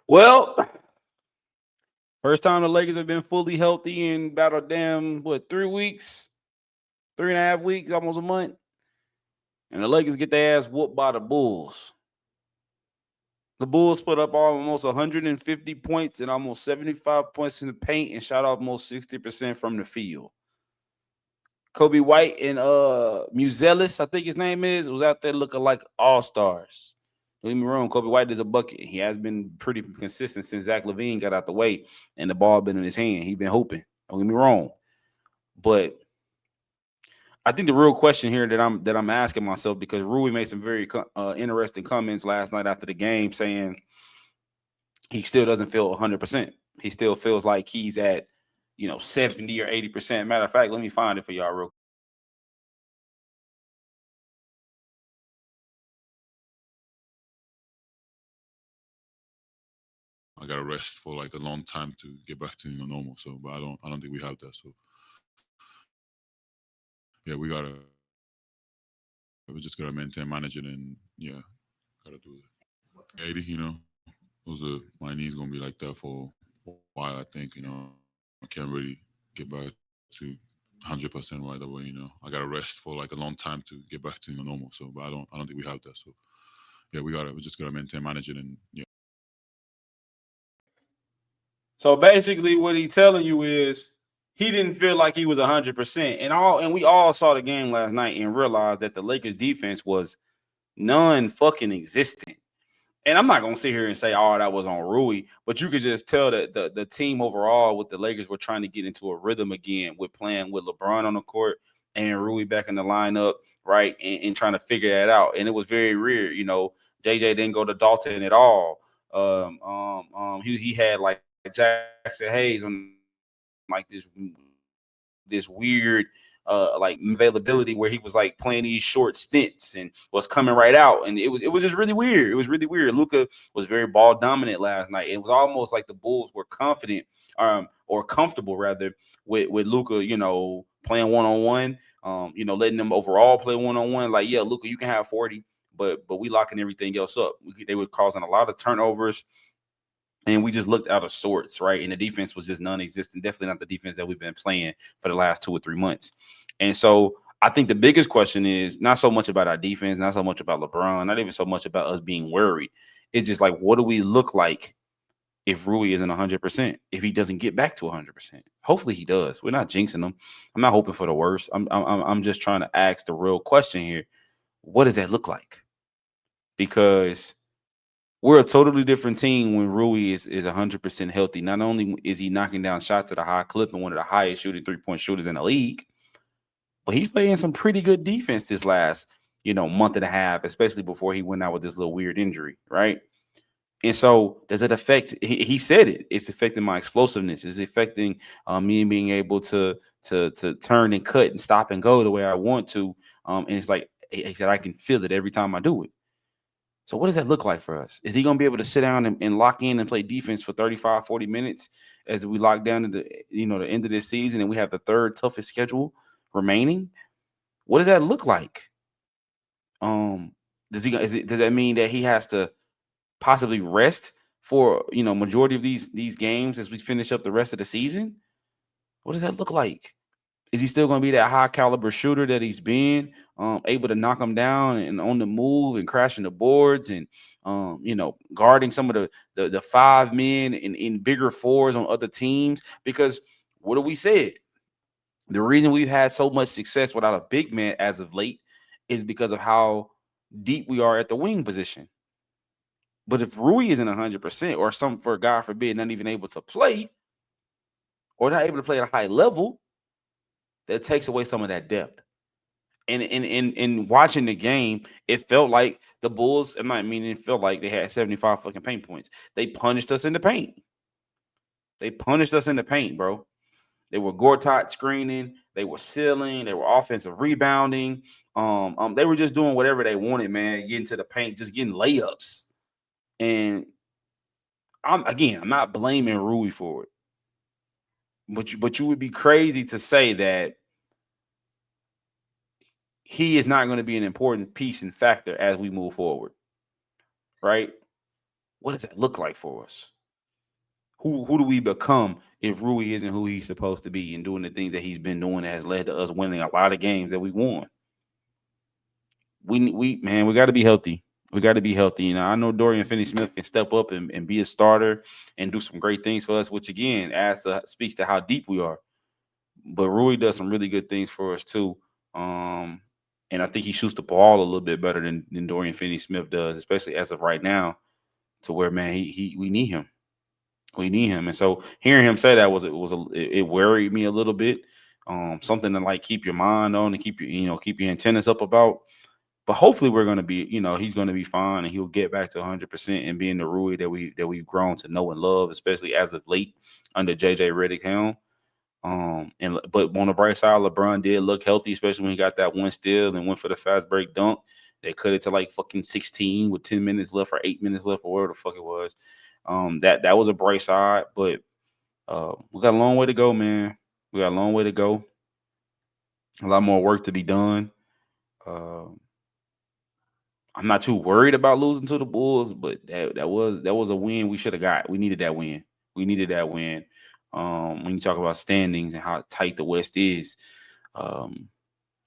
Well, first time the Lakers have been fully healthy in about a damn 3 weeks, 3.5 weeks, almost a month, and the Lakers get their ass whooped by the Bulls. The Bulls put up almost 150 points and almost 75 points in the paint and shot almost 60% from the field. Kobe White and Muzelis, I think his name is, was out there looking like all-stars. Don't get me wrong, Kobe White is a bucket. He has been pretty consistent since Zach LaVine got out the way and the ball been in his hand. He's been hooping. Don't get me wrong. But I think the real question here that I'm asking myself, because Rui made some very interesting comments last night after the game saying he still doesn't feel 100%. He still feels like he's at 70 or 80%. Matter of fact, let me find it for y'all real. I got to rest for like a long time to get back to normal. So, but I don't think we have that. So, yeah, we just gotta maintain, manage it, and yeah, gotta do it. 80, those are my knees gonna be like that for a while. I think I can't really get back to 100% right away. I gotta rest for like a long time to get back to normal. So, but I don't think we have that. So, yeah, we just gotta maintain, manage it, and yeah. So basically, what he's telling you is he didn't feel like he was 100%, and we all saw the game last night and realized that the Lakers defense was none fucking existent. And I'm not gonna sit here and say, "Oh, that was on Rui," but you could just tell that the team overall with the Lakers were trying to get into a rhythm again with playing with LeBron on the court and Rui back in the lineup, right, and trying to figure that out. And it was very weird, JJ didn't go to Dalton at all. He had like Jackson Hayes on like this weird like availability where he was like playing these short stints and was coming right out, and it was just really weird. It was really weird. Luka was very ball dominant last night. It was almost like the Bulls were confident, or comfortable rather, with Luka, playing one on one, letting them overall play one on one. Like, yeah, Luka, you can have 40, but we locking everything else up. They were causing a lot of turnovers, and we just looked out of sorts, right? And the defense was just non-existent. Definitely not the defense that we've been playing for the last 2 or 3 months. And so I think the biggest question is not so much about our defense, not so much about LeBron, not even so much about us being worried. It's just like, what do we look like if Rui isn't 100%? If he doesn't get back to 100%, hopefully he does. We're not jinxing him. I'm not hoping for the worst. I'm just trying to ask the real question here. What does that look like? Because we're a totally different team when Rui is 100% healthy. Not only is he knocking down shots at a high clip and one of the highest shooting 3-point shooters in the league, but he's playing some pretty good defense this last, month and a half, especially before he went out with this little weird injury, right? And so, does it affect? He said it. It's affecting my explosiveness. It's affecting me being able to turn and cut and stop and go the way I want to. And it's like he said, I can feel it every time I do it. So what does that look like for us? Is he going to be able to sit down and lock in and play defense for 35, 40 minutes as we lock down to the end of this season and we have the third toughest schedule remaining? What does that look like? Does that mean that he has to possibly rest for, majority of these games as we finish up the rest of the season? What does that look like? Is he still going to be that high caliber shooter that he's been, able to knock them down and on the move and crashing the boards and, guarding some of the five men in bigger fours on other teams? Because what have we said? The reason we've had so much success without a big man as of late is because of how deep we are at the wing position. But if Rui isn't 100%, or some, for God forbid, not even able to play or not able to play at a high level, that takes away some of that depth. And in watching the game, it felt like the Bulls, it felt like they had 75 fucking paint points. They punished us in the paint. They punished us in the paint, bro. They were Gortat screening, they were sealing, they were offensive rebounding. They were just doing whatever they wanted, man, getting to the paint, just getting layups. And I'm not blaming Rui for it. But you would be crazy to say that he is not going to be an important piece and factor as we move forward, right? What does that look like for us? who do we become if Rui isn't who he's supposed to be and doing the things that he's been doing that has led to us winning a lot of games that we won. We man, we got to be healthy. We got to be healthy. You know, I know Dorian Finney-Smith can step up and be a starter and do some great things for us, which again speaks to how deep we are. But Rui does some really good things for us too. Um, and I think he shoots the ball a little bit better than Dorian Finney-Smith does, especially as of right now. To where man, he we need him. We need him. And so hearing him say that it worried me a little bit. Something to like keep your mind on and keep your keep your antennas up about. But hopefully we're gonna be, he's gonna be fine and he'll get back to 100% and being the Rui that we've grown to know and love, especially as of late under JJ Redick helm. But on the bright side, LeBron did look healthy, especially when he got that one steal and went for the fast break dunk. They cut it to like fucking 16 with 10 minutes left or 8 minutes left or whatever the fuck it was. That was a bright side, but we got a long way to go, man. We got a long way to go. A lot more work to be done. Uh, I'm not too worried about losing to the Bulls, but that was a win we should have got. We needed that win. We needed that win. When you talk about standings and how tight the West is, um,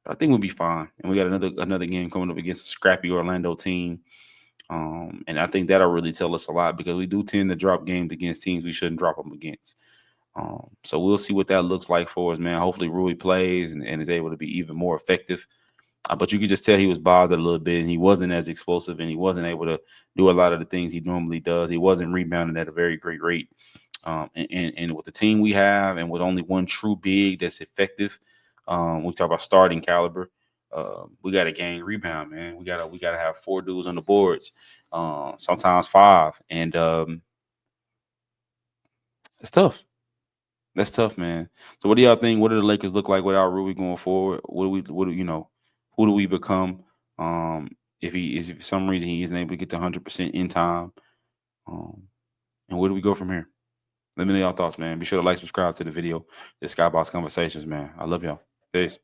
I think we'll be fine. And we got another game coming up against a scrappy Orlando team. And I think that'll really tell us a lot because we do tend to drop games against teams we shouldn't drop them against. So we'll see what that looks like for us, man. Hopefully Rui plays and is able to be even more effective. But you could just tell he was bothered a little bit and he wasn't as explosive and he wasn't able to do a lot of the things he normally does. He wasn't rebounding at a very great rate. And with the team we have and with only one true big that's effective, we talk about starting caliber. We got to gain rebound, man. We gotta have four dudes on the boards, sometimes five, and it's tough. That's tough, man. So, what do y'all think? What do the Lakers look like without Rui going forward? Who do we become? If for some reason he isn't able to get to 100% in time, um, and where do we go from here? Let me know y'all thoughts, man. Be sure to like, subscribe to the video. This Skybox Conversations, man. I love y'all. Peace.